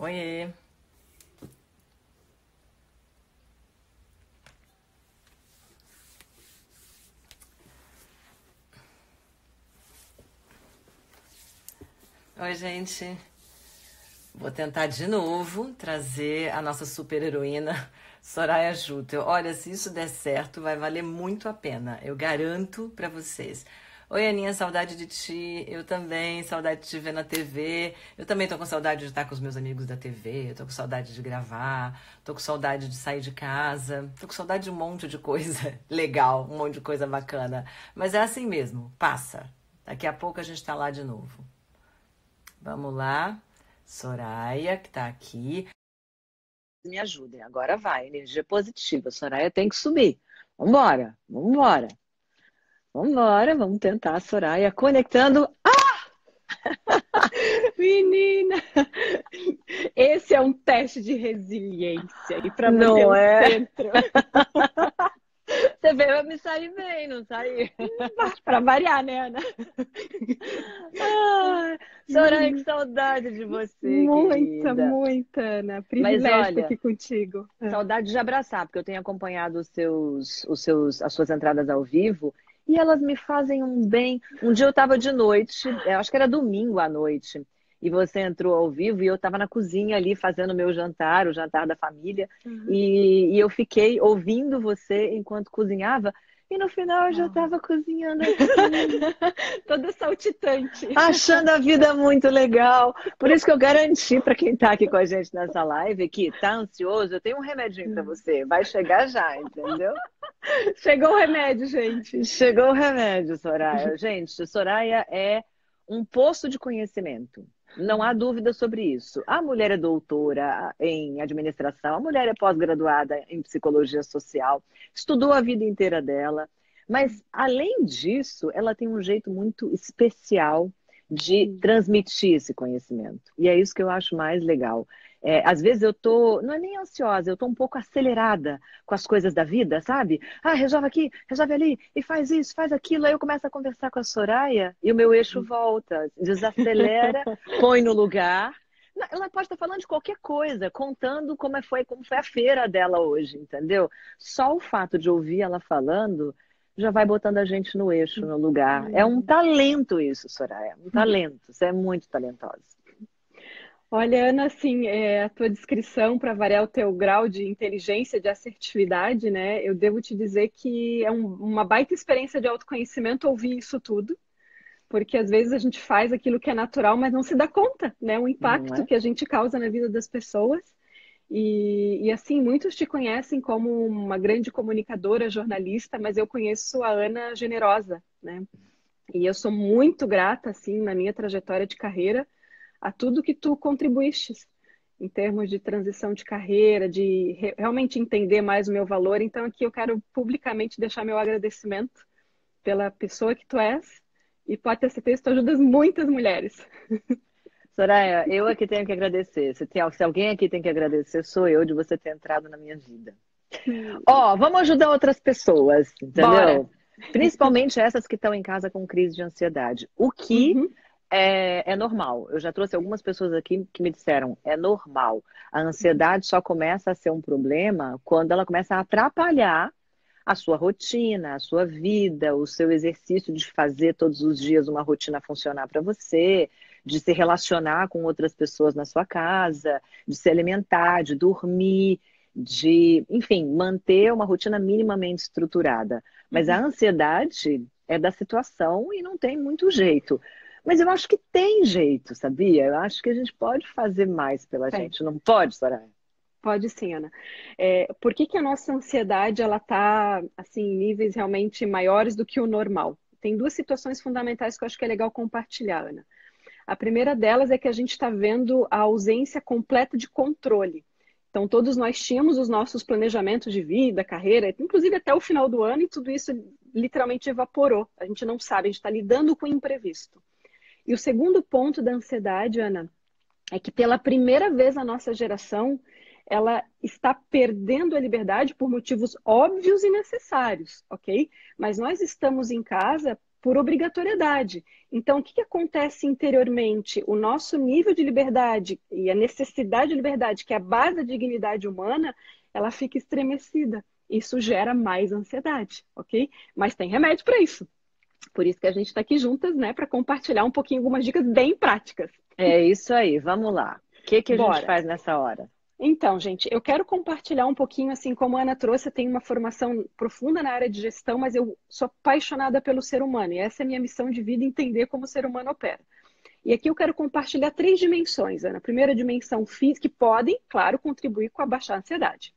Oiê. Oi, gente. Vou tentar de novo trazer a nossa super heroína, Soraya Jutel. Olha, se isso der certo, vai valer muito a pena. Eu garanto pra vocês. Oi, Aninha, saudade de ti. Eu também, saudade de te ver na TV. Eu também tô com saudade de estar com os meus amigos da TV. Eu tô com saudade de gravar. Tô com saudade de sair de casa. Tô com saudade de um monte de coisa legal, um monte de coisa bacana. Mas é assim mesmo, passa. Daqui a pouco a gente tá lá de novo. Vamos lá. Soraya, que tá aqui. Me ajudem. Agora vai, energia positiva. Soraya tem que subir. Vambora, vambora. Vambora, vamos tentar, Soraya. Conectando. Menina, esse é um teste de resiliência e para manter Não o é? centro, Você veio me sair bem, não saiu? para variar, né, Ana? Ai, Soraya, que Menina, saudade de você, muita, querida. muita, Ana. Mas Privilégio estar olha, aqui contigo. saudade de abraçar, porque eu tenho acompanhado as suas entradas ao vivo e elas me fazem um bem. Um dia eu estava de noite, eu acho que era domingo à noite, e você entrou ao vivo e eu estava na cozinha ali fazendo o meu jantar, o jantar da família, Uhum. e eu fiquei ouvindo você enquanto cozinhava, e no final eu já Oh. estava cozinhando aqui. Toda saltitante. Achando a vida muito legal. Por isso que eu garanti para quem está aqui com a gente nessa live que tá ansioso, eu tenho um remedinho para você. Vai chegar já, entendeu? Chegou o remédio, gente. Chegou o remédio, Soraya. Gente, Soraya é um poço de conhecimento. Não há dúvida sobre isso. A mulher é doutora em administração, a mulher é pós-graduada em psicologia social, estudou a vida inteira dela, mas além disso, ela tem um jeito muito especial de transmitir esse conhecimento. E é isso que eu acho mais legal. Às vezes eu tô, não é nem ansiosa, eu tô um pouco acelerada com as coisas da vida, sabe? Ah, resolve aqui, resolve ali, e faz isso, faz aquilo. Aí eu começo a conversar com a Soraya e o meu eixo volta, desacelera, põe no lugar. Ela pode estar falando de qualquer coisa, contando como foi a feira dela hoje, entendeu? Só o fato de ouvir ela falando já vai botando a gente no eixo, no lugar. É um talento isso, Soraya, um talento. Você é muito talentosa. Olha, Ana, assim, a tua descrição para variar o teu grau de inteligência, de assertividade, né? Eu devo te dizer que é uma baita experiência de autoconhecimento ouvir isso tudo, porque às vezes a gente faz aquilo que é natural, mas não se dá conta, né? O Não impacto é? que a gente causa na vida das pessoas. E assim, muitos te conhecem como uma grande comunicadora, jornalista, mas eu conheço a Ana generosa, né? E eu sou muito grata, assim, na minha trajetória de carreira a tudo que tu contribuíste em termos de transição de carreira, de realmente entender mais o meu valor. Então, aqui eu quero publicamente deixar meu agradecimento pela pessoa que tu és e pode ter certeza que tu ajudas muitas mulheres. Soraya, eu aqui tenho que agradecer. Se alguém aqui tem que agradecer, sou eu de você ter entrado na minha vida. Ó, vamos ajudar outras pessoas, Bora! entendeu? Principalmente essas que estão em casa com crise de ansiedade. O que Uhum, é normal. Eu já trouxe algumas pessoas aqui que me disseram, é normal. A ansiedade só começa a ser um problema quando ela começa a atrapalhar a sua rotina, a sua vida, o seu exercício de fazer todos os dias uma rotina funcionar para você, de se relacionar com outras pessoas na sua casa, de se alimentar, de dormir, de, enfim, manter uma rotina minimamente estruturada. Mas a uhum. ansiedade é da situação e não tem muito jeito. Mas eu acho que tem jeito, sabia? Eu acho que a gente pode fazer mais pela Tem. gente. Não pode, Soraya? Pode sim, Ana. Por que que a nossa ansiedade ela está assim em níveis realmente maiores do que o normal? Tem duas situações fundamentais que eu acho que é legal compartilhar, Ana. A primeira delas é que a gente está vendo a ausência completa de controle. Então, todos nós tínhamos os nossos planejamentos de vida, carreira, inclusive até o final do ano, e tudo isso literalmente evaporou. A gente não sabe, a gente está lidando com o imprevisto. E o segundo ponto da ansiedade, Ana, é que pela primeira vez a nossa geração ela está perdendo a liberdade por motivos óbvios e necessários, ok? Mas nós estamos em casa por obrigatoriedade. Então, o que acontece interiormente? O nosso nível de liberdade e a necessidade de liberdade, que é a base da dignidade humana, ela fica estremecida. Isso gera mais ansiedade, ok? Mas tem remédio para isso. Por isso que a gente está aqui juntas, né, para compartilhar um pouquinho algumas dicas bem práticas. É isso aí, vamos lá. O que que a gente Bora. faz nessa hora? Então, gente, eu quero compartilhar um pouquinho, assim, como a Ana trouxe, eu tenho uma formação profunda na área de gestão, mas eu sou apaixonada pelo ser humano, e essa é a minha missão de vida, entender como o ser humano opera. E aqui eu quero compartilhar 3 dimensões, Ana. A primeira dimensão física, que podem, claro, contribuir com a baixar a ansiedade.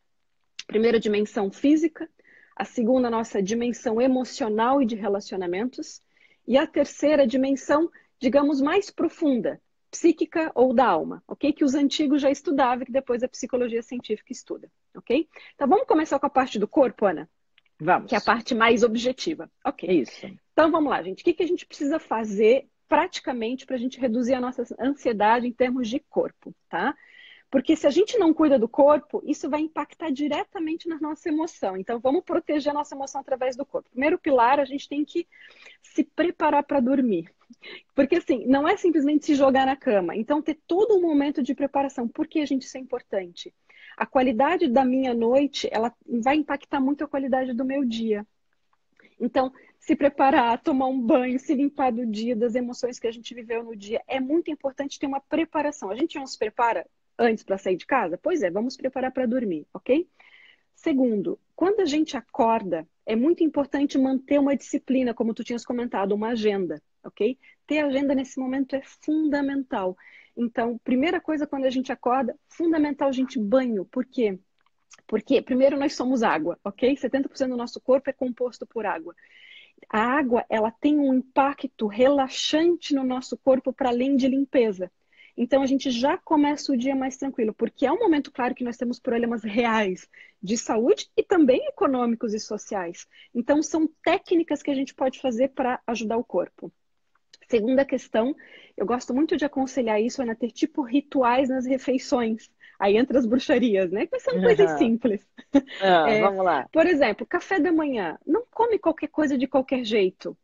Primeira dimensão física, a segunda, nossa dimensão emocional e de relacionamentos, e a terceira dimensão, digamos, mais profunda, psíquica ou da alma, ok? Que os antigos já estudavam e que depois a psicologia científica estuda, ok? Então vamos começar com a parte do corpo, Ana? Vamos. Que é a parte mais objetiva, ok? Isso. Então vamos lá, gente. O que a gente precisa fazer praticamente para a gente reduzir a nossa ansiedade em termos de corpo, tá? Porque se a gente não cuida do corpo, isso vai impactar diretamente na nossa emoção. Então, vamos proteger a nossa emoção através do corpo. Primeiro pilar, a gente tem que se preparar para dormir. Porque, assim, não é simplesmente se jogar na cama. Então, ter todo um momento de preparação. Por que, gente, isso é importante? A qualidade da minha noite, ela vai impactar muito a qualidade do meu dia. Então, se preparar, tomar um banho, se limpar do dia, das emoções que a gente viveu no dia, é muito importante ter uma preparação. A gente não se prepara antes para sair de casa? Pois é, vamos preparar para dormir, ok? Segundo, quando a gente acorda, é muito importante manter uma disciplina, como tu tinhas comentado, uma agenda, ok? Ter agenda nesse momento é fundamental. Então, primeira coisa quando a gente acorda, fundamental, gente, banho. Por quê? Porque, primeiro, nós somos água, ok? 70% do nosso corpo é composto por água. A água, ela tem um impacto relaxante no nosso corpo para além de limpeza. Então, a gente já começa o dia mais tranquilo, porque é um momento, claro, que nós temos problemas reais de saúde e também econômicos e sociais. Então, são técnicas que a gente pode fazer para ajudar o corpo. Segunda questão, eu gosto muito de aconselhar isso, Ana, ter tipo rituais nas refeições. Aí entra as bruxarias, né? Que são coisas simples. Vamos lá. Por exemplo, café da manhã. Não come qualquer coisa de qualquer jeito.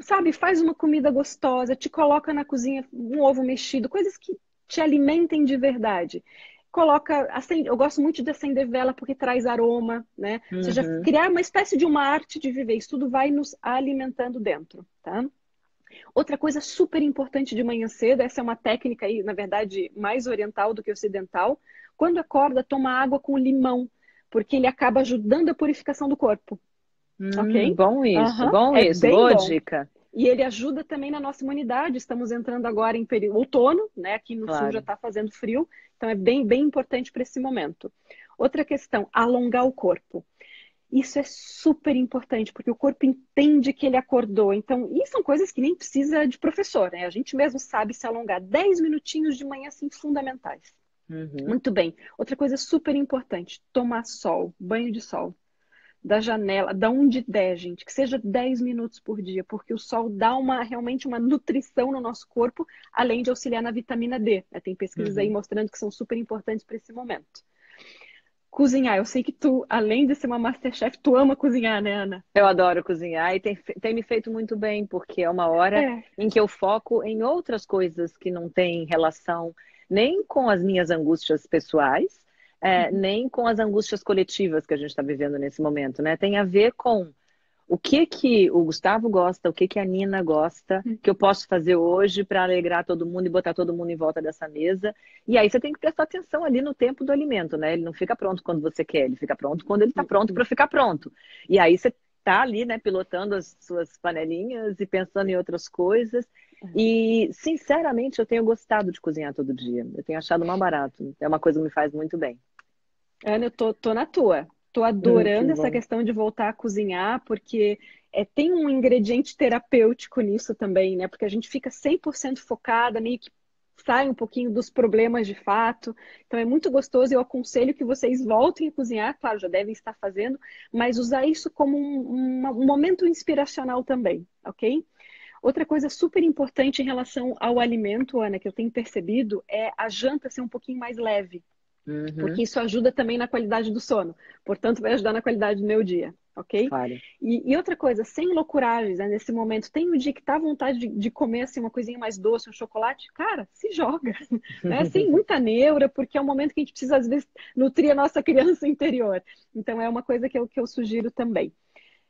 Sabe, faz uma comida gostosa, te coloca na cozinha um ovo mexido, coisas que te alimentem de verdade. Coloca, eu gosto muito de acender vela porque traz aroma, né? Ou seja, criar uma espécie de uma arte de viver. Isso tudo vai nos alimentando dentro, tá? Outra coisa super importante de manhã cedo, essa é uma técnica aí, na verdade, mais oriental do que ocidental. Quando acorda, toma água com limão, porque ele acaba ajudando a purificação do corpo. Ok? Bom isso, É bem boa bom. dica. E ele ajuda também na nossa imunidade. Estamos entrando agora em período outono, né? Aqui no sul já está fazendo frio, então é bem, bem importante para esse momento. Outra questão, alongar o corpo. Isso é super importante, porque o corpo entende que ele acordou. Então, e são coisas que nem precisa de professor, né? A gente mesmo sabe se alongar. 10 minutinhos de manhã, assim, fundamentais. Muito bem. Outra coisa super importante, tomar sol, banho de sol. Da janela, da 1 de 10, gente, que seja 10 minutos por dia, porque o sol dá realmente uma nutrição no nosso corpo, além de auxiliar na vitamina D. Tem pesquisas aí mostrando que são super importantes para esse momento. Cozinhar, eu sei que tu, além de ser uma MasterChef, tu ama cozinhar, né, Ana? Eu adoro cozinhar e tem me feito muito bem, porque é uma hora em que eu foco em outras coisas que não têm relação nem com as minhas angústias pessoais, nem com as angústias coletivas que a gente está vivendo nesse momento, né? Tem a ver com o que que o Gustavo gosta, o que que a Nina gosta, que eu posso fazer hoje para alegrar todo mundo e botar todo mundo em volta dessa mesa. E aí você tem que prestar atenção ali no tempo do alimento, né? Ele não fica pronto quando você quer, ele fica pronto quando ele está pronto para ficar pronto. E aí você tá ali, né, pilotando as suas panelinhas e pensando em outras coisas. E, sinceramente, eu tenho gostado de cozinhar todo dia. Eu tenho achado mal barato. É uma coisa que me faz muito bem. Ana, eu tô na tua. Tô adorando essa questão de voltar a cozinhar, porque tem um ingrediente terapêutico nisso também, né? Porque a gente fica 100% focada, meio que sai um pouquinho dos problemas de fato. Então é muito gostoso. Eu aconselho que vocês voltem a cozinhar, claro, já devem estar fazendo, mas usar isso como um momento inspiracional também, ok? Outra coisa super importante em relação ao alimento, Ana, que eu tenho percebido, é a janta ser um pouquinho mais leve. Uhum. porque isso ajuda também na qualidade do sono. Portanto, vai ajudar na qualidade do meu dia, ok? Claro. E outra coisa, sem loucuragens, né, nesse momento, tem um dia que tá à vontade de comer assim, uma coisinha mais doce, um chocolate, cara, se joga, né? Sem muita neura, porque é um momento que a gente precisa, às vezes, nutrir a nossa criança interior. Então, é uma coisa que eu sugiro também.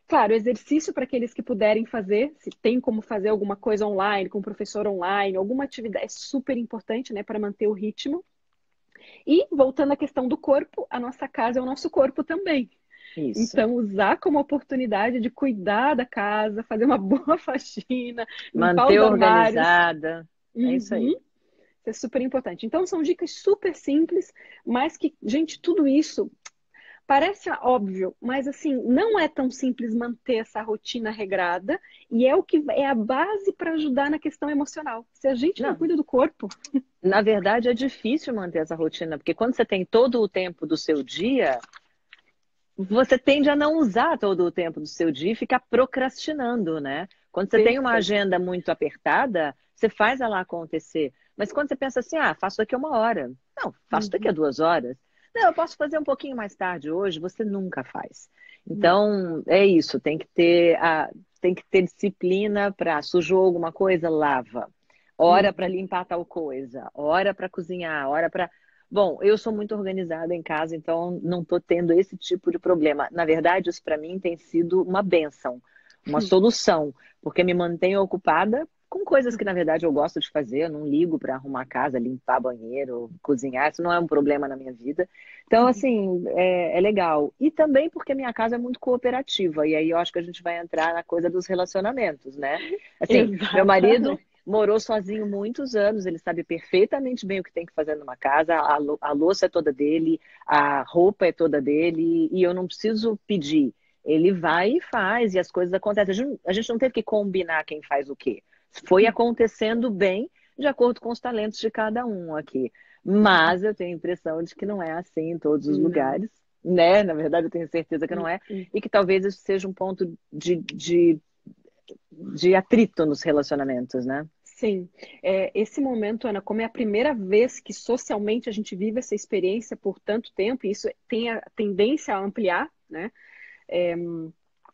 Claro, exercício para aqueles que puderem fazer, se tem como fazer alguma coisa online, com o professor online, alguma atividade, é super importante, né, para manter o ritmo. E, voltando à questão do corpo, a nossa casa é o nosso corpo também. Isso. Então, usar como oportunidade de cuidar da casa, fazer uma boa faxina, limpar Manter os armários. organizada. É isso Uhum, aí. isso é super importante. Então, são dicas super simples, mas que, gente, tudo isso parece óbvio, mas assim, não é tão simples manter essa rotina regrada e é o que é a base para ajudar na questão emocional. Se a gente não Não, cuida do corpo, na verdade é difícil manter essa rotina, porque quando você tem todo o tempo do seu dia, você tende a não usar todo o tempo do seu dia e ficar procrastinando, né? Quando você tem uma perfeito. agenda muito apertada, você faz ela acontecer. Mas quando você pensa assim, ah, faço daqui a 1 hora. Não, faço daqui a Uhum. 2 horas. Não, eu posso fazer um pouquinho mais tarde hoje. Você nunca faz. Não. Então, é isso. Tem que ter disciplina para sujou alguma coisa, lava. Hora para Uhum. limpar tal coisa. Hora para cozinhar. Hora para Bom, eu sou muito organizada em casa, então não estou tendo esse tipo de problema. Na verdade, isso para mim tem sido uma bênção, uma solução, porque me mantém ocupada com coisas que, na verdade, eu gosto de fazer. Eu não ligo para arrumar a casa, limpar banheiro, cozinhar, isso não é um problema na minha vida. Então, Uhum. assim, é legal. E também porque minha casa é muito cooperativa, e aí eu acho que a gente vai entrar na coisa dos relacionamentos, né? Assim, meu marido Exatamente. morou sozinho muitos anos, ele sabe perfeitamente bem o que tem que fazer numa casa, a louça é toda dele, a roupa é toda dele, e eu não preciso pedir. Ele vai e faz, e as coisas acontecem. A gente não teve que combinar quem faz o quê. Foi acontecendo bem, de acordo com os talentos de cada um aqui. Mas eu tenho a impressão de que não é assim em todos os Não. lugares, né? Na verdade, eu tenho certeza que não é, Uhum. e que talvez isso seja um ponto de atrito nos relacionamentos, né? Sim, esse momento, Ana, como é a primeira vez que socialmente a gente vive essa experiência por tanto tempo, e isso tem a tendência a ampliar, né?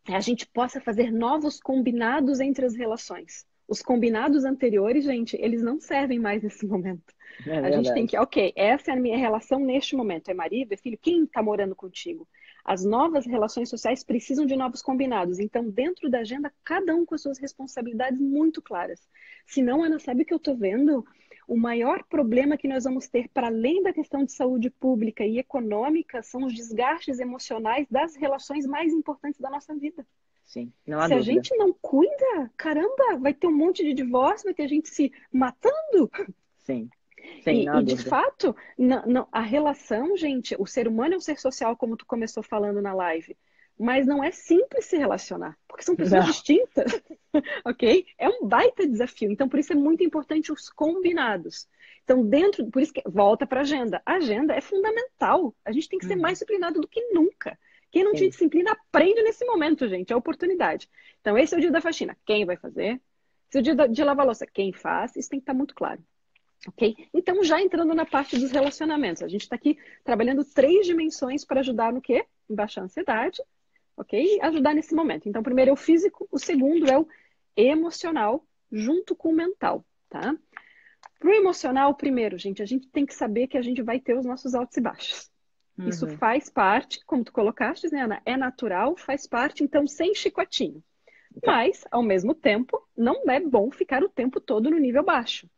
A gente possa fazer novos combinados entre as relações. Os combinados anteriores, gente, eles não servem mais nesse momento. É A gente tem verdade. que, ok, essa é a minha relação neste momento. É marido, é filho, quem está morando contigo? As novas relações sociais precisam de novos combinados. Então, dentro da agenda, cada um com as suas responsabilidades muito claras. Senão, Ana, sabe o que eu estou vendo? O maior problema que nós vamos ter, para além da questão de saúde pública e econômica, são os desgastes emocionais das relações mais importantes da nossa vida. Sim, não há Se a dúvida. gente não cuida, caramba, vai ter um monte de divórcio, vai ter gente se matando. Sim, sim, E, não há e de dúvida. fato, a relação, gente, o ser humano é um ser social, como tu começou falando na live. Mas não é simples se relacionar, porque são pessoas Não. distintas, ok? É um baita desafio. Então, por isso é muito importante os combinados. Então, por isso que volta para a agenda. A agenda é fundamental. A gente tem que ser mais Uhum. disciplinado do que nunca. Quem não tinha Sim, disciplina, aprende nesse momento, gente. É a oportunidade. Então, esse é o dia da faxina. Quem vai fazer? Esse é o dia de lavar a louça. Quem faz? Isso tem que estar muito claro. Ok? Então, já entrando na parte dos relacionamentos, a gente está aqui trabalhando 3 dimensões para ajudar no quê? Em baixar a ansiedade, ok? E ajudar nesse momento. Então, o primeiro é o físico, o segundo é o emocional, junto com o mental, tá? Para o emocional, primeiro, gente, a gente tem que saber que a gente vai ter os nossos altos e baixos. Isso uhum. faz parte, como tu colocaste, né, Ana? É natural, faz parte, então, sem chicotinho. Tá, Mas, ao mesmo tempo, não é bom ficar o tempo todo no nível baixo.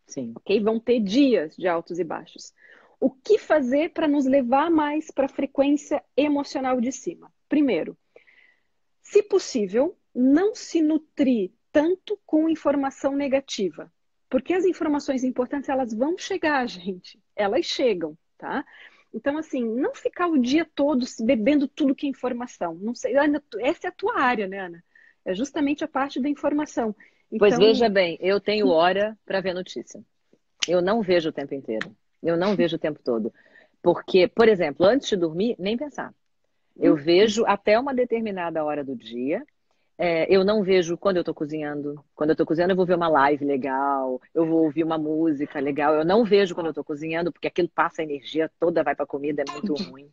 sim. Ok? Vão ter dias de altos e baixos. O que fazer para nos levar mais para a frequência emocional de cima? Primeiro, se possível, não se nutrir tanto com informação negativa, porque as informações importantes elas vão chegar, gente. Elas chegam, tá? Então, assim, não ficar o dia todo bebendo tudo que é informação. Não sei, Ana, essa é a tua área, né, Ana? É justamente a parte da informação. Pois veja Então, bem, eu tenho hora para ver notícia. Eu não vejo o tempo inteiro. Eu não vejo o tempo todo. Porque, por exemplo, antes de dormir, nem pensar. Eu vejo até uma determinada hora do dia. Eu não vejo quando eu tô cozinhando. Quando eu tô cozinhando, eu vou ver uma live legal, eu vou ouvir uma música legal. Eu não vejo quando eu tô cozinhando, porque aquilo passa a energia toda, vai pra comida, é muito ruim.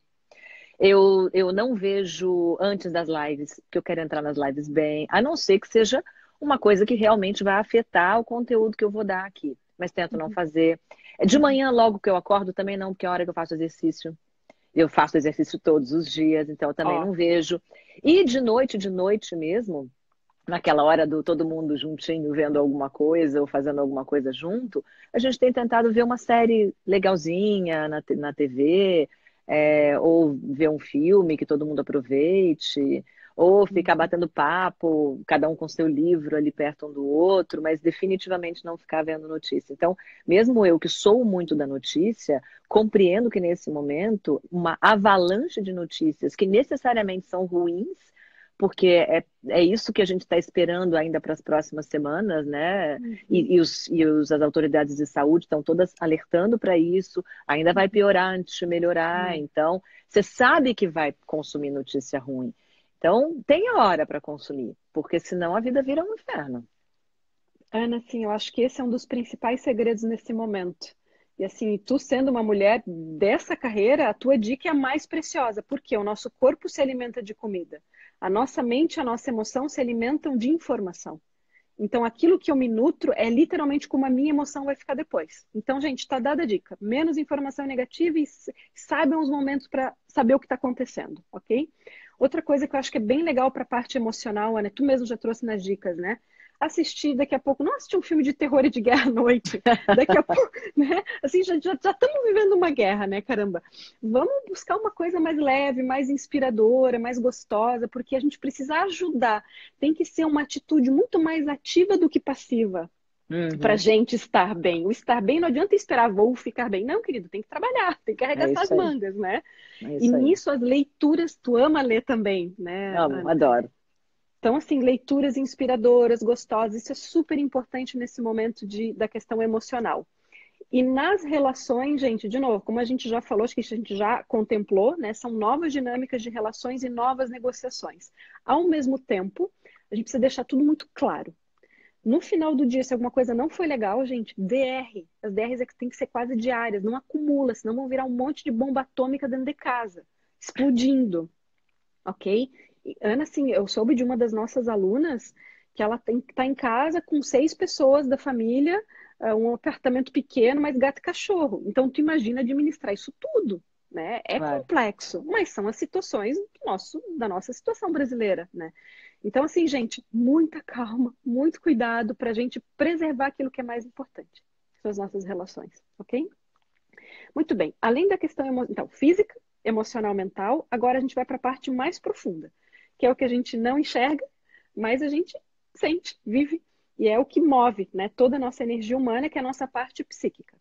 Eu não vejo antes das lives, porque eu quero entrar nas lives bem, a não ser que seja uma coisa que realmente vai afetar o conteúdo que eu vou dar aqui. Mas tento não Uhum, fazer. De uhum. manhã, logo que eu acordo, também não, porque é a hora que eu faço exercício. Eu faço exercício todos os dias, então eu também Ó, não vejo. E de noite mesmo, naquela hora do todo mundo juntinho vendo alguma coisa ou fazendo alguma coisa junto, a gente tem tentado ver uma série legalzinha na TV, ou ver um filme que todo mundo aproveite, ou ficar uhum. batendo papo, cada um com seu livro ali perto um do outro, mas definitivamente não ficar vendo notícia. Então, mesmo eu que sou muito da notícia, compreendo que nesse momento uma avalanche de notícias que necessariamente são ruins, porque é isso que a gente está esperando ainda para as próximas semanas, né? Uhum, As autoridades de saúde estão todas alertando para isso, ainda vai uhum. piorar antes de melhorar. É. Então, você sabe que vai consumir notícia ruim. Então, tenha hora para consumir, porque senão a vida vira um inferno. Ana, assim, eu acho que esse é um dos principais segredos nesse momento. E assim, tu sendo uma mulher dessa carreira, a tua dica é a mais preciosa, porque o nosso corpo se alimenta de comida. A nossa mente, a nossa emoção se alimentam de informação. Então, aquilo que eu me nutro é literalmente como a minha emoção vai ficar depois. Então, gente, está dada a dica. Menos informação negativa e saibam os momentos para saber o que está acontecendo, ok? Outra coisa que eu acho que é bem legal para a parte emocional, Ana, tu mesmo já trouxe nas dicas, né? Assistir daqui a pouco, não assistir um filme de terror e de guerra à noite. Daqui a pouco, né? Assim, já estamos vivendo uma guerra, né? Caramba. Vamos buscar uma coisa mais leve, mais inspiradora, mais gostosa, porque a gente precisa ajudar. Tem que ser uma atitude muito mais ativa do que passiva para a Uhum, gente estar bem. O estar bem não adianta esperar vou ficar bem. Não, querido, tem que trabalhar, tem que é arregaçar as isso aí, mangas, né? é E isso aí. nisso as leituras, tu ama ler também, né, Amo, Ana? adoro. Então, assim, leituras inspiradoras, gostosas, isso é super importante nesse momento da questão emocional. E nas relações, gente, de novo, como a gente já falou, acho que a gente já contemplou, né? São novas dinâmicas de relações e novas negociações. Ao mesmo tempo, a gente precisa deixar tudo muito claro. No final do dia, se alguma coisa não foi legal, gente, DR. As DRs é que tem que ser quase diárias, não acumula, senão vão virar um monte de bomba atômica dentro de casa, explodindo, ok? E, Ana, assim, eu soube de uma das nossas alunas que ela tá em casa com 6 pessoas da família, um apartamento pequeno, mas gato e cachorro. Então, tu imagina administrar isso tudo, né? É Claro. complexo, mas são as situações da nossa situação brasileira, né? Então, assim, gente, muita calma, muito cuidado para a gente preservar aquilo que é mais importante, que são as nossas relações, ok? Muito bem. Além da questão então, física, emocional, mental, agora a gente vai para a parte mais profunda, que é o que a gente não enxerga, mas a gente sente, vive, e é o que move, né, toda a nossa energia humana, que é a nossa parte psíquica.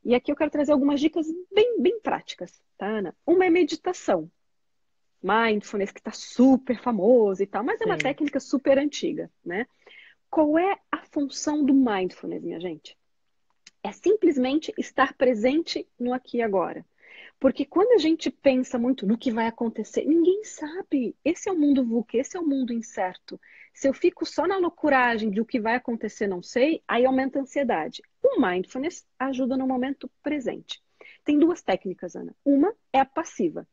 E aqui eu quero trazer algumas dicas bem práticas, tá, Ana? Uma é meditação. Mindfulness, que está super famoso e tal, mas é uma Sim. técnica super antiga, né? Qual é a função do mindfulness, minha gente? É simplesmente estar presente no aqui e agora. Porque quando a gente pensa muito no que vai acontecer, ninguém sabe. Esse é o mundo VUCA, esse é o mundo incerto. Se eu fico só na loucuragem de o que vai acontecer, não sei, aí aumenta a ansiedade. O mindfulness ajuda no momento presente. Tem duas técnicas, Ana. Uma é a passiva,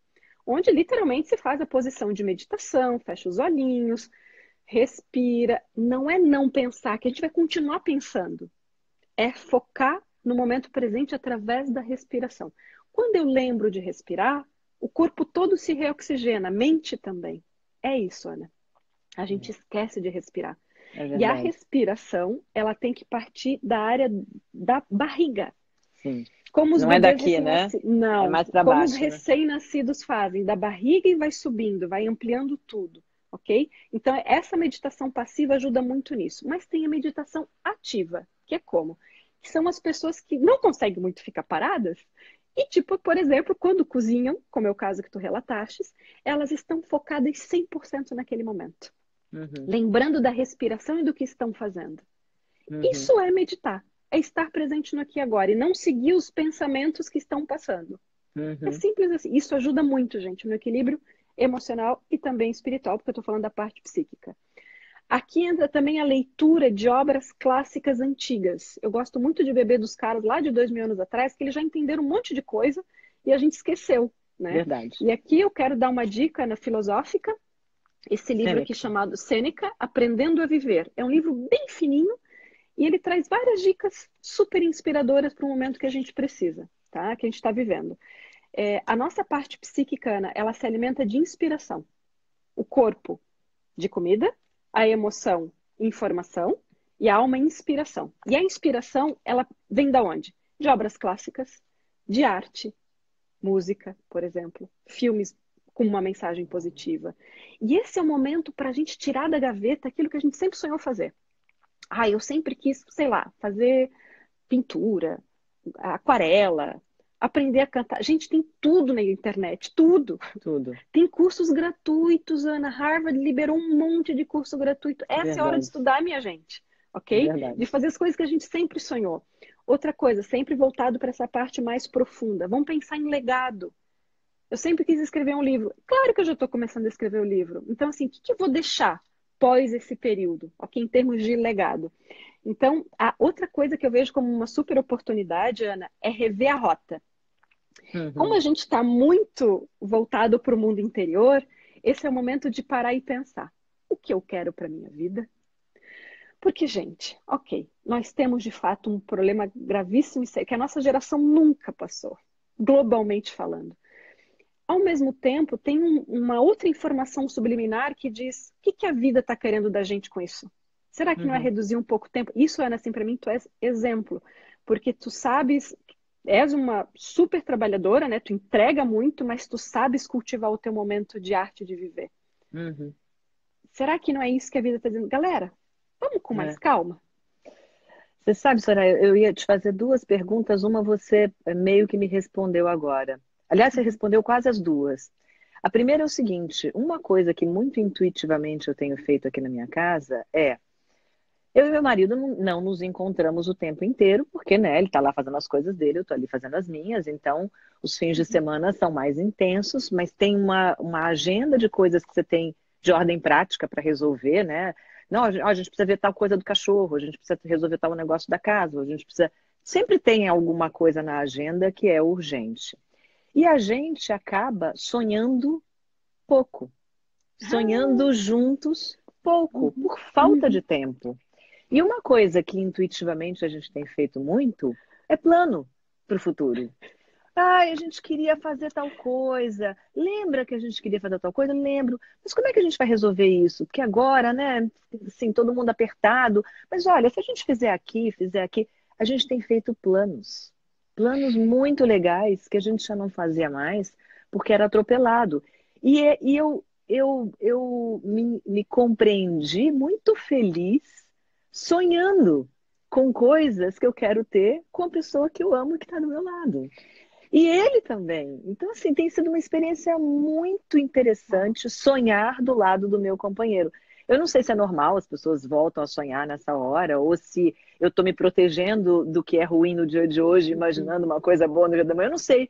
onde literalmente se faz a posição de meditação, fecha os olhinhos, respira. Não é não pensar, que a gente vai continuar pensando. É focar no momento presente através da respiração. Quando eu lembro de respirar, o corpo todo se reoxigena, a mente também. É isso, Ana. A gente esquece de respirar. É E a verdade. respiração, ela tem que partir da área da barriga. Sim. Como os Não é bebês daqui, né? recém-nascidos. É Não, mais para como os baixo, né? recém-nascidos fazem, da barriga e vai subindo, vai ampliando tudo, ok? Então, essa meditação passiva ajuda muito nisso. Mas tem a meditação ativa, que é como? Que são as pessoas que não conseguem muito ficar paradas e, tipo, por exemplo, quando cozinham, como é o caso que tu relatastes, elas estão focadas 100% naquele momento, Uhum, lembrando da respiração e do que estão fazendo. uhum, Isso é meditar, é estar presente no aqui e agora e não seguir os pensamentos que estão passando. É uhum. simples assim. Isso ajuda muito, gente, no equilíbrio emocional e também espiritual, porque eu estou falando da parte psíquica. Aqui entra também a leitura de obras clássicas antigas. Eu gosto muito de beber dos caras lá de 2000 anos atrás, que eles já entenderam um monte de coisa e a gente esqueceu, né? Verdade. E aqui eu quero dar uma dica na filosófica, esse livro aqui Sêneca. chamado Sêneca, Aprendendo a Viver. É um livro bem fininho e ele traz várias dicas super inspiradoras para o momento que a gente precisa, tá? Que a gente está vivendo. A nossa parte psíquica, Ana, ela se alimenta de inspiração. O corpo de comida, a emoção, informação e a alma, inspiração. E a inspiração, ela vem da onde? De obras clássicas, de arte, música, por exemplo, filmes com uma mensagem positiva. E esse é o momento para a gente tirar da gaveta aquilo que a gente sempre sonhou fazer. Eu sempre quis, sei lá, fazer pintura, aquarela, aprender a cantar. Gente, tem tudo na internet, tudo. Tudo. Tem cursos gratuitos, Ana. Harvard liberou um monte de curso gratuito. Essa é a hora de Verdade. estudar, minha gente, ok? Verdade. De fazer as coisas que a gente sempre sonhou. Outra coisa, sempre voltado para essa parte mais profunda. Vamos pensar em legado. Eu sempre quis escrever um livro. Claro que eu já estou começando a escrever o livro. Então, assim, o que eu vou deixar pós esse período, ok? Em termos de legado. Então, a outra coisa que eu vejo como uma super oportunidade, Ana, é rever a rota. Como Uhum. a gente está muito voltado para o mundo interior, esse é o momento de parar e pensar: o que eu quero para minha vida? Porque, gente, ok, nós temos de fato um problema gravíssimo que a nossa geração nunca passou, globalmente falando. Ao mesmo tempo, tem uma outra informação subliminar que diz: o que a vida está querendo da gente com isso? Será que não é Uhum. reduzir um pouco o tempo? Isso, Ana, assim, para mim, tu és exemplo. Porque tu sabes, és uma super trabalhadora, né? Tu entrega muito, mas tu sabes cultivar o teu momento de arte de viver. Uhum. Será que não é isso que a vida está dizendo? Galera, vamos com mais É. calma? Você sabe, Soraya, eu ia te fazer duas perguntas. Uma você meio que me respondeu agora. Aliás, você respondeu quase as duas. A primeira é o seguinte: uma coisa que muito intuitivamente eu tenho feito aqui na minha casa é eu e meu marido não nos encontramos o tempo inteiro, porque, né, ele está lá fazendo as coisas dele, eu estou ali fazendo as minhas, então os fins de Uhum. semana são mais intensos, mas tem uma agenda de coisas que você tem de ordem prática para resolver, né? Não, a gente precisa ver tal coisa do cachorro, a gente precisa resolver tal negócio da casa, a gente precisa. Sempre tem alguma coisa na agenda que é urgente. E a gente acaba sonhando pouco, sonhando Ah, juntos pouco, uhum, por falta de uhum. tempo. E uma coisa que intuitivamente a gente tem feito muito é plano para o futuro. A gente queria fazer tal coisa. Lembra que a gente queria fazer tal coisa? Lembro. Mas como é que a gente vai resolver isso? Porque agora, né, assim, todo mundo apertado. Mas olha, se a gente fizer aqui, a gente tem feito planos. Planos muito legais que a gente já não fazia mais porque era atropelado. E eu me compreendi muito feliz sonhando com coisas que eu quero ter com a pessoa que eu amo e que está do meu lado. E ele também. Então, assim, tem sido uma experiência muito Uau. interessante sonhar do lado do meu companheiro. Eu não sei se é normal as pessoas voltam a sonhar nessa hora, ou se eu estou me protegendo do que é ruim no dia de hoje, Uhum. imaginando uma coisa boa no dia da manhã. Eu não sei.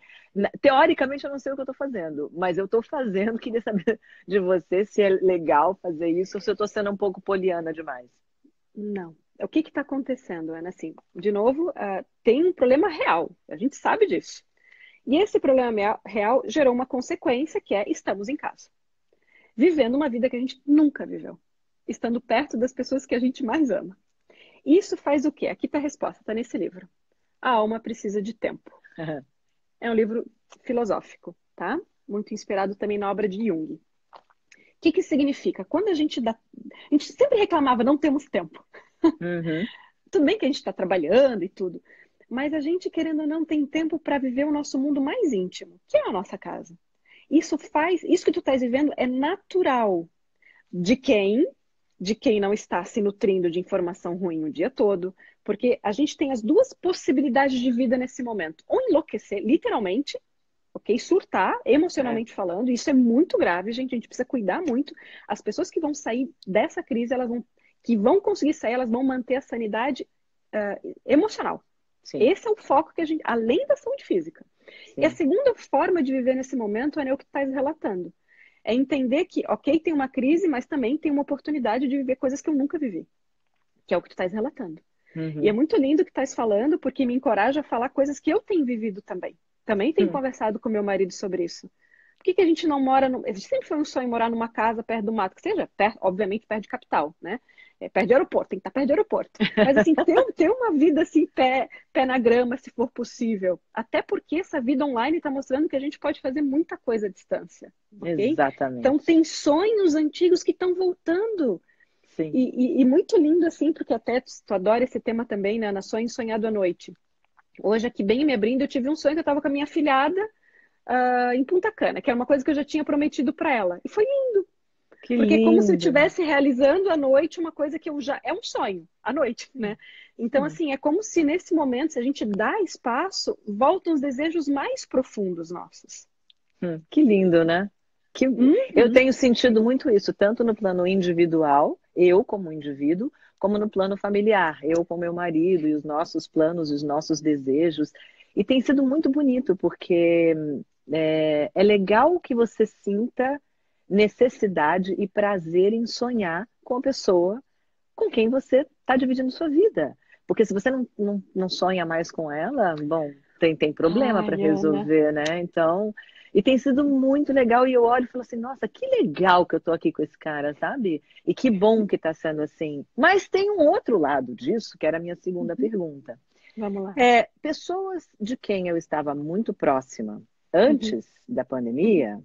Teoricamente, eu não sei o que eu estou fazendo, mas eu estou fazendo. Queria saber de você se é legal fazer isso ou se eu estou sendo um pouco poliana demais. Não. O que está acontecendo, Ana? Assim, de novo, tem um problema real. A gente sabe disso. E esse problema real gerou uma consequência que é: estamos em casa, vivendo uma vida que a gente nunca viveu, estando perto das pessoas que a gente mais ama. Isso faz o quê? Aqui está a resposta, está nesse livro. A alma precisa de tempo. É um livro filosófico, tá? Muito inspirado também na obra de Jung. O que significa? Quando a gente dá. A gente sempre reclamava: não temos tempo. Uhum, Tudo bem que a gente está trabalhando e tudo, mas a gente, querendo ou não, tem tempo para viver o nosso mundo mais íntimo, que é a nossa casa. Isso que tu estás vivendo é natural de quem? De quem não está se nutrindo de informação ruim o dia todo, porque a gente tem as duas possibilidades de vida nesse momento: ou enlouquecer, literalmente, ok? Surtar, é, emocionalmente falando. Isso é muito grave, gente. A gente precisa cuidar muito. As pessoas que vão sair dessa crise, que vão conseguir sair, elas vão manter a sanidade emocional. sim, Esse é o foco que a gente, além da saúde física. E a sim. segunda forma de viver nesse momento é o que tu estás relatando. É entender que, ok, tem uma crise, mas também tem uma oportunidade de viver coisas que eu nunca vivi, que é o que tu estás relatando. E é Uhum. muito lindo o que estás falando, porque me encoraja a falar coisas que eu tenho vivido também. Também tenho Hum. conversado com meu marido sobre isso. Por que que a gente não mora... No... A gente sempre foi um sonho morar numa casa perto do mato, que seja, perto, obviamente, perto de capital, né? Perto de aeroporto, tem que estar perto de aeroporto. Mas, assim, ter uma vida, assim, pé na grama, se for possível. Até porque essa vida online está mostrando que a gente pode fazer muita coisa à distância, ok? Então, Exatamente. tem sonhos antigos que estão voltando. Sim. E muito lindo, assim, porque até tu adora esse tema também, né? Na Sonho Sonhado à Noite. Hoje, aqui bem me abrindo, eu tive um sonho que eu estava com a minha filhada em Punta Cana, que era uma coisa que eu já tinha prometido para ela. E foi lindo, Que porque é como se eu lindo. estivesse realizando à noite uma coisa que eu já... É um sonho, à noite, né? Então, Hum. assim, é como se nesse momento, se a gente dá espaço, voltam os desejos mais profundos nossos. Que lindo, né? Que... Eu Uhum. tenho sentido muito isso, tanto no plano individual, eu como indivíduo, como no plano familiar, eu com meu marido e os nossos planos, os nossos desejos. E tem sido muito bonito, porque é legal que você sinta necessidade e prazer em sonhar com a pessoa com quem você está dividindo sua vida. Porque se você não sonha mais com ela, bom, tem problema para Ai, Ana. resolver, né? Então, e tem sido muito legal. E eu olho e falo assim, nossa, que legal que eu tô aqui com esse cara, sabe? E que bom que tá sendo assim. Mas tem um outro lado disso, que era a minha segunda Uhum. pergunta. Vamos lá. Pessoas de quem eu estava muito próxima Uhum. antes da Uhum. pandemia,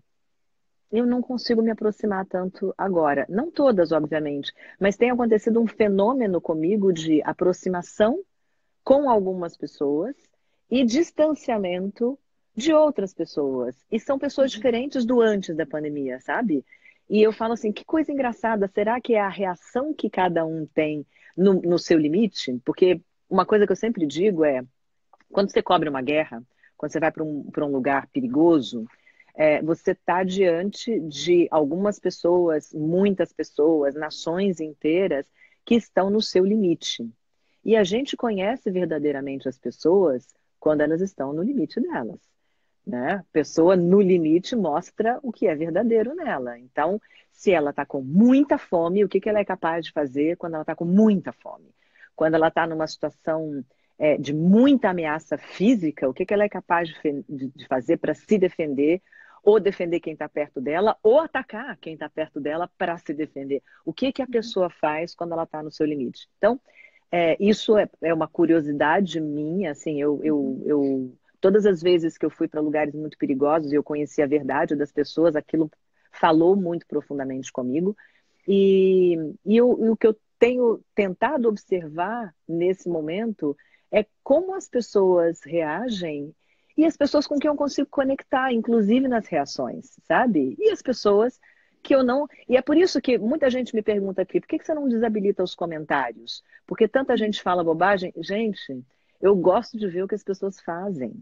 eu não consigo me aproximar tanto agora. Não todas, obviamente, mas tem acontecido um fenômeno comigo de aproximação com algumas pessoas e distanciamento de outras pessoas. E são pessoas Uhum. diferentes do antes da pandemia, sabe? E eu falo assim, que coisa engraçada, será que é a reação que cada um tem no seu limite? Porque uma coisa que eu sempre digo é, quando você cobre uma guerra, quando você vai para um lugar perigoso, você está diante de algumas pessoas, muitas pessoas, nações inteiras que estão no seu limite. E a gente conhece verdadeiramente as pessoas quando elas estão no limite delas. Né? Pessoa no limite mostra o que é verdadeiro nela. Então, se ela está com muita fome, o que, que ela é capaz de fazer quando ela está com muita fome? Quando ela está numa situação de muita ameaça física, o que, que ela é capaz de fazer para se defender, ou defender quem está perto dela, ou atacar quem está perto dela para se defender? O que, que a pessoa faz quando ela está no seu limite? Então, isso é uma curiosidade minha, assim, Uhum. todas as vezes que eu fui para lugares muito perigosos e eu conheci a verdade das pessoas, aquilo falou muito profundamente comigo. E o que eu tenho tentado observar nesse momento é como as pessoas reagem e as pessoas com quem eu consigo conectar, inclusive nas reações, sabe? E as pessoas que eu não. E é por isso que muita gente me pergunta aqui: por que você não desabilita os comentários? Porque tanta gente fala bobagem. Gente, eu gosto de ver o que as pessoas fazem.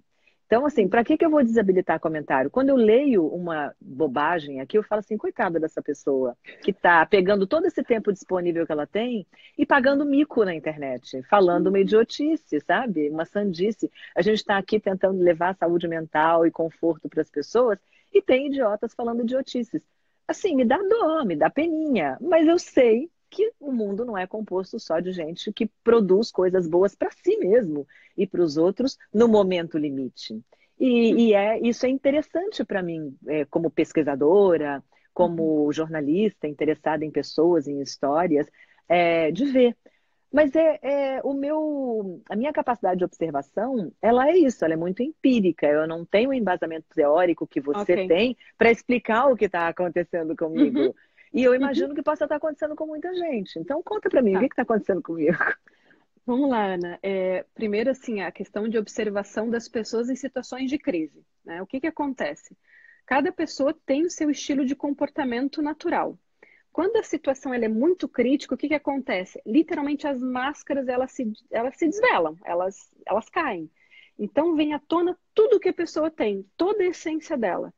Então, assim, para que eu vou desabilitar comentário? Quando eu leio uma bobagem aqui, eu falo assim, coitada dessa pessoa que está pegando todo esse tempo disponível que ela tem e pagando mico na internet, falando uma Uhum. idiotice, sabe? Uma sandice. A gente está aqui tentando levar saúde mental e conforto para as pessoas e tem idiotas falando idiotices. Assim, me dá dó, me dá peninha, mas eu sei que o mundo não é composto só de gente que produz coisas boas para si mesmo e para os outros no momento limite. Isso é interessante para mim, como pesquisadora, Uhum. como jornalista interessada em pessoas, em histórias, de ver. Mas a minha capacidade de observação, ela é isso, ela é muito empírica. Eu não tenho o embasamento teórico que você Ok. tem para explicar o que está acontecendo Uhum. comigo. E eu Uhum. imagino que possa estar acontecendo com muita gente. Então conta para mim, o que Tá. está acontecendo comigo? Vamos lá, Ana. Primeiro, assim, a questão de observação das pessoas em situações de crise, né? O que que acontece? Cada pessoa tem o seu estilo de comportamento natural. Quando a situação ela é muito crítica, o que que acontece? Literalmente as máscaras elas se desvelam, elas caem. Então vem à tona tudo que a pessoa tem, toda a essência dela.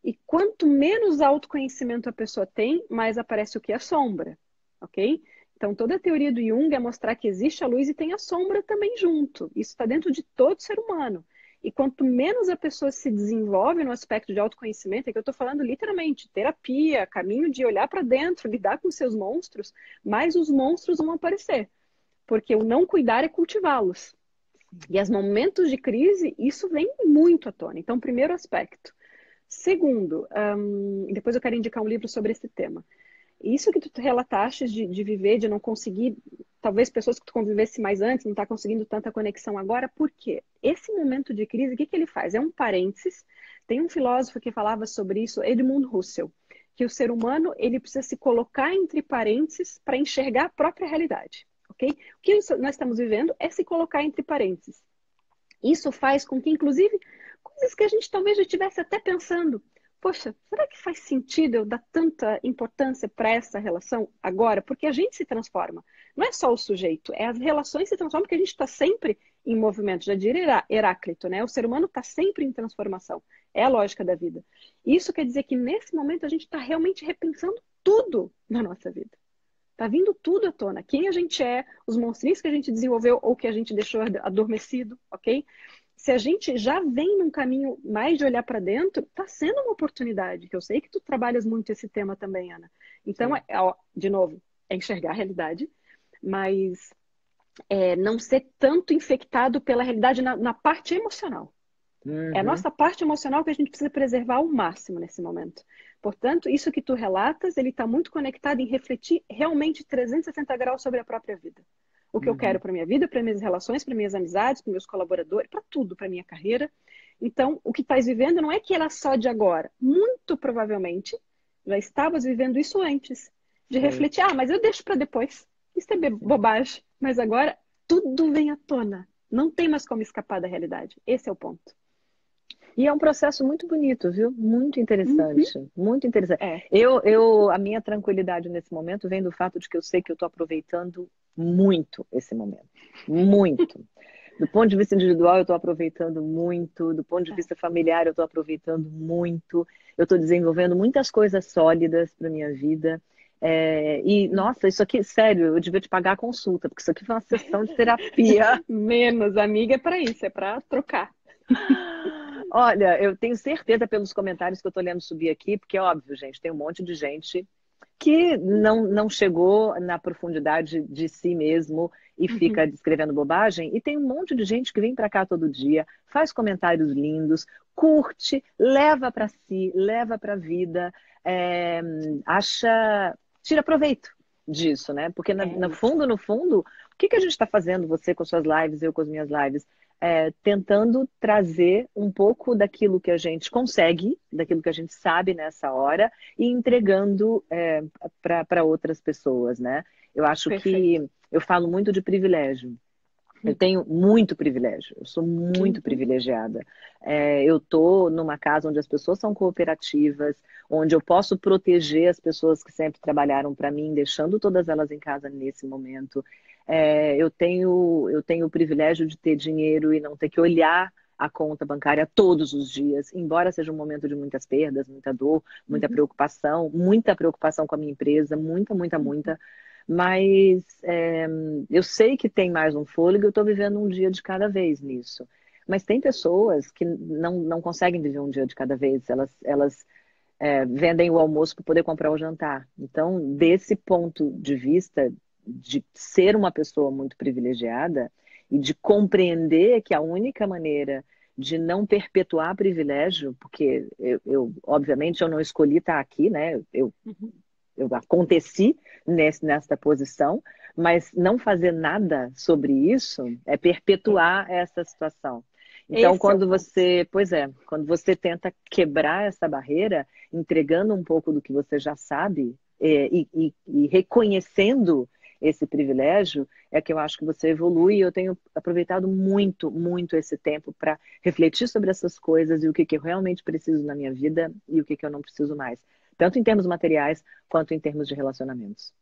E quanto menos autoconhecimento a pessoa tem, mais aparece o que? A sombra, ok? Então toda a teoria do Jung é mostrar que existe a luz e tem a sombra também junto. Isso está dentro de todo ser humano. E quanto menos a pessoa se desenvolve no aspecto de autoconhecimento, é que eu estou falando literalmente, terapia, caminho de olhar para dentro, lidar com seus monstros, mais os monstros vão aparecer. Porque o não cuidar é cultivá-los. E aos momentos de crise, isso vem muito à tona. Então, primeiro aspecto. Segundo, depois eu quero indicar um livro sobre esse tema. Isso que tu relataste de viver, de não conseguir, talvez pessoas que tu convivesse mais antes, não está conseguindo tanta conexão agora, por quê? Esse momento de crise, o que ele faz? É um parênteses. Tem um filósofo que falava sobre isso, Edmund Husserl, que o ser humano ele precisa se colocar entre parênteses para enxergar a própria realidade, ok? O que nós estamos vivendo é se colocar entre parênteses. Isso faz com que, inclusive, coisas que a gente talvez já estivesse até pensando, poxa, será que faz sentido eu dar tanta importância para essa relação agora? Porque a gente se transforma. Não é só o sujeito, é as relações se transformam porque a gente está sempre em movimento. Já diria Heráclito, né? O ser humano está sempre em transformação. É a lógica da vida. Isso quer dizer que nesse momento a gente está realmente repensando tudo na nossa vida. Está vindo tudo à tona. Quem a gente é, os monstrinhos que a gente desenvolveu ou que a gente deixou adormecido, ok? Se a gente já vem num caminho mais de olhar para dentro, está sendo uma oportunidade, que eu sei que tu trabalhas muito esse tema também, Ana. Então, de novo, é enxergar a realidade, mas não ser tanto infectado pela realidade na parte emocional. É a nossa parte emocional que a gente precisa preservar ao máximo nesse momento. Portanto, isso que tu relatas, ele está muito conectado em refletir realmente 360 graus sobre a própria vida. O que eu quero para minha vida, para minhas relações, para minhas amizades, para meus colaboradores, para tudo, para minha carreira. Então, o que estás vivendo não é que era só de agora. Muito provavelmente, já estavas vivendo isso antes. De refletir, mas eu deixo para depois. Isso é bobagem. Mas agora, tudo vem à tona. Não tem mais como escapar da realidade. Esse é o ponto. E é um processo muito bonito, viu? Muito interessante, muito interessante. É. A minha tranquilidade nesse momento vem do fato de que eu sei que eu estou aproveitando muito esse momento, muito. Do ponto de vista individual, eu estou aproveitando muito. Do ponto de vista familiar, eu estou aproveitando muito. Eu estou desenvolvendo muitas coisas sólidas para minha vida. E, nossa, isso aqui, sério, eu devia te pagar a consulta, porque isso aqui foi uma sessão de terapia. Menos, amiga, é para isso, é para trocar. Olha, eu tenho certeza pelos comentários que eu estou lendo subir aqui, porque é óbvio, gente, tem um monte de gente que não chegou na profundidade de si mesmo e fica descrevendo bobagem. E tem um monte de gente que vem para cá todo dia, faz comentários lindos, curte, leva para si, leva para a vida, tira proveito disso, né? Porque no fundo, o que a gente está fazendo, você com suas lives, eu com as minhas lives? Tentando trazer um pouco daquilo que a gente consegue, daquilo que a gente sabe nessa hora e entregando para outras pessoas, né? Eu acho que eu falo muito de privilégio. Eu tenho muito privilégio, eu sou muito privilegiada. Eu estou numa casa onde as pessoas são cooperativas, onde eu posso proteger as pessoas que sempre trabalharam para mim, deixando todas elas em casa nesse momento. Eu tenho o privilégio de ter dinheiro e não ter que olhar a conta bancária todos os dias, embora seja um momento de muitas perdas, muita dor, muita preocupação com a minha empresa, muita. Mas eu sei que tem mais um fôlego, eu estou vivendo um dia de cada vez nisso. Mas tem pessoas que não conseguem viver um dia de cada vez, elas vendem o almoço para poder comprar o jantar. Então, desse ponto de vista, de ser uma pessoa muito privilegiada e de compreender que a única maneira de não perpetuar privilégio, porque obviamente eu não escolhi estar aqui, né? Eu aconteci nesta posição, mas não fazer nada sobre isso é perpetuar essa situação. Então, quando você tenta quebrar essa barreira, entregando um pouco do que você já sabe e reconhecendo esse privilégio, é que eu acho que você evolui. E eu tenho aproveitado muito, muito esse tempo para refletir sobre essas coisas e o que eu realmente preciso na minha vida e o que eu não preciso mais. Tanto em termos materiais, quanto em termos de relacionamentos.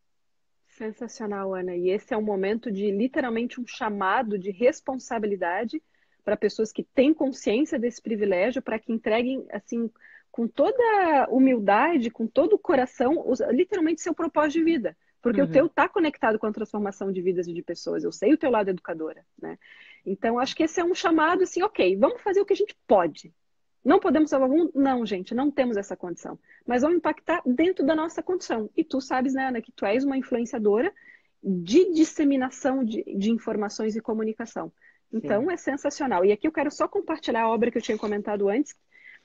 Sensacional, Ana. E esse é um momento de literalmente um chamado de responsabilidade para pessoas que têm consciência desse privilégio, para que entreguem assim com toda humildade, com todo o coração, literalmente seu propósito de vida. Porque o teu está conectado com a transformação de vidas e de pessoas. Eu sei o teu lado educadora, né? Então, acho que esse é um chamado assim, ok, vamos fazer o que a gente pode. Não podemos salvar o mundo? Não, gente, não temos essa condição. Mas vamos impactar dentro da nossa condição. E tu sabes, né, Ana, que tu és uma influenciadora de disseminação de informações e comunicação. Então, Sim. é sensacional. E aqui eu quero só compartilhar a obra que eu tinha comentado antes,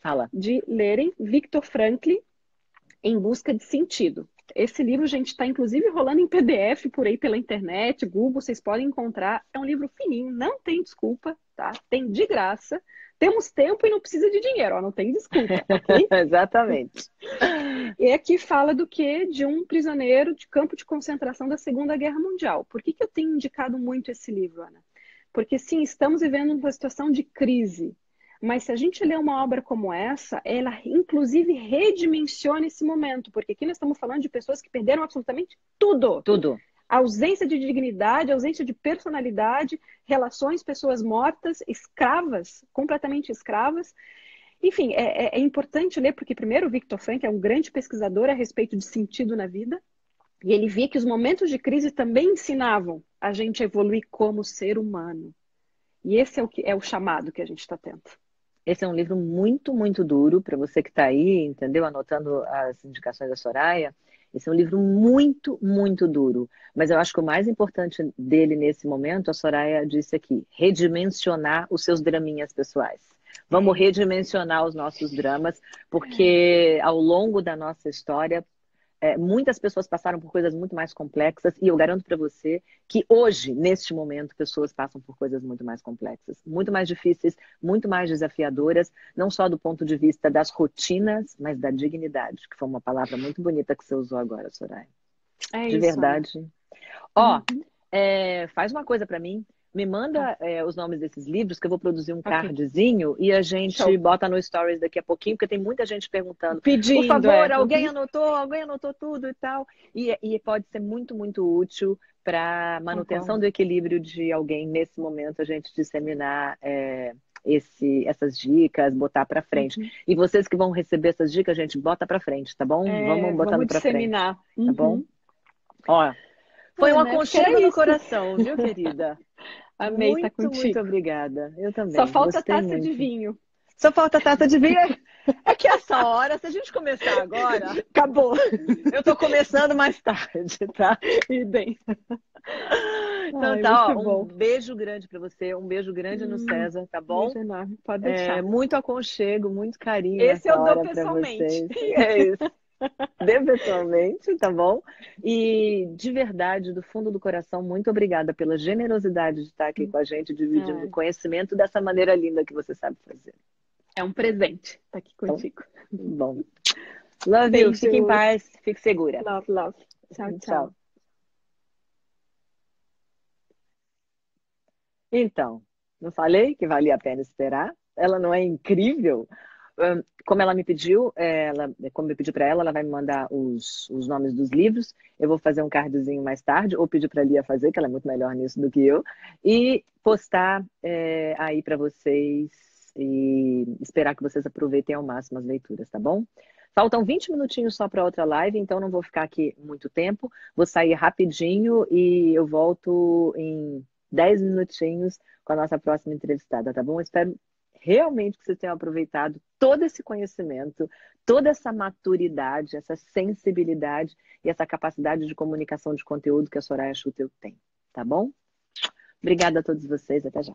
Fala. de lerem Viktor Frankl, Em Busca de Sentido. Esse livro, gente, está inclusive rolando em PDF por aí pela internet, Google, vocês podem encontrar. É um livro fininho, não tem desculpa, tá? Tem de graça. Temos tempo e não precisa de dinheiro, ó, não tem desculpa, ok? Exatamente. E aqui fala do quê? De um prisioneiro de campo de concentração da Segunda Guerra Mundial. Por que que eu tenho indicado muito esse livro, Ana? Porque sim, estamos vivendo uma situação de crise. Mas se a gente lê uma obra como essa, ela inclusive redimensiona esse momento, porque aqui nós estamos falando de pessoas que perderam absolutamente tudo. Tudo. Ausência de dignidade, ausência de personalidade, relações, pessoas mortas, escravas, completamente escravas. Enfim, é importante ler, porque primeiro o Viktor Frankl é um grande pesquisador a respeito de sentido na vida, e ele via que os momentos de crise também ensinavam a gente a evoluir como ser humano. E esse é o chamado que a gente está tendo. Esse é um livro muito, muito duro para você que está aí, entendeu? Anotando as indicações da Soraya. Esse é um livro muito, muito duro. Mas eu acho que o mais importante dele nesse momento, a Soraya disse aqui, redimensionar os seus draminhas pessoais. Vamos redimensionar os nossos dramas, porque ao longo da nossa história, muitas pessoas passaram por coisas muito mais complexas e eu garanto para você que hoje, neste momento, pessoas passam por coisas muito mais complexas, muito mais difíceis, muito mais desafiadoras, não só do ponto de vista das rotinas, mas da dignidade, que foi uma palavra muito bonita que você usou agora, Soraya. É De isso, Ana. verdade. Ó, Uhum. faz uma coisa para mim. Me Tá, manda os nomes desses livros, que eu vou produzir um ok. cardzinho e a gente Show. bota no Stories daqui a pouquinho, porque tem muita gente perguntando. Por Pedindo, favor, é. alguém Uhum. anotou? Alguém anotou tudo e tal? E pode ser muito, muito útil para manutenção Concordo. do equilíbrio de alguém nesse momento, a gente disseminar essas dicas, botar para frente. Uhum. E vocês que vão receber essas dicas, gente, bota para frente, tá bom? Vamos botando Vamos para frente, disseminar. tá bom? Uhum. Ó, foi um Ana, acho que era aconchego no isso. coração, viu, querida? Amei estar Muito, muito contigo. obrigada. Eu Só também, falta gostei taça de muito. vinho. Só falta a taça de vinho. É que essa hora, se a gente começar agora, Acabou. eu tô começando mais tarde, tá? E bem. Então Ai, tá, muito ó, um bom. beijo grande pra você, um beijo grande no César, tá bom? Beijo enorme. Pode deixar. Muito aconchego, muito carinho Esse nessa eu dou hora pra pessoalmente. vocês. É isso. Dê pessoalmente, tá bom? E de verdade, do fundo do coração, muito obrigada pela generosidade de estar aqui com a gente, dividindo o É, conhecimento dessa maneira linda que você sabe fazer. é um presente estar aqui Então, contigo. bom. Love you, fique em Beijos. paz, fique segura. Love, love. Tchau, Tchau. tchau. Então, não falei que valia a pena esperar? Ela não é incrível? Como ela me pediu, como eu pedi para ela, ela vai me mandar os nomes dos livros. Eu vou fazer um cardzinho mais tarde, ou pedir para a Lia fazer, que ela é muito melhor nisso do que eu, e postar aí para vocês e esperar que vocês aproveitem ao máximo as leituras, tá bom? Faltam 20 minutinhos só para outra live, então não vou ficar aqui muito tempo. Vou sair rapidinho e eu volto em 10 minutinhos com a nossa próxima entrevistada, tá bom? Eu espero realmente que vocês tenham aproveitado todo esse conhecimento, toda essa maturidade, essa sensibilidade e essa capacidade de comunicação de conteúdo que a Soraya Schutel tem, tá bom? Obrigada a todos vocês, até já.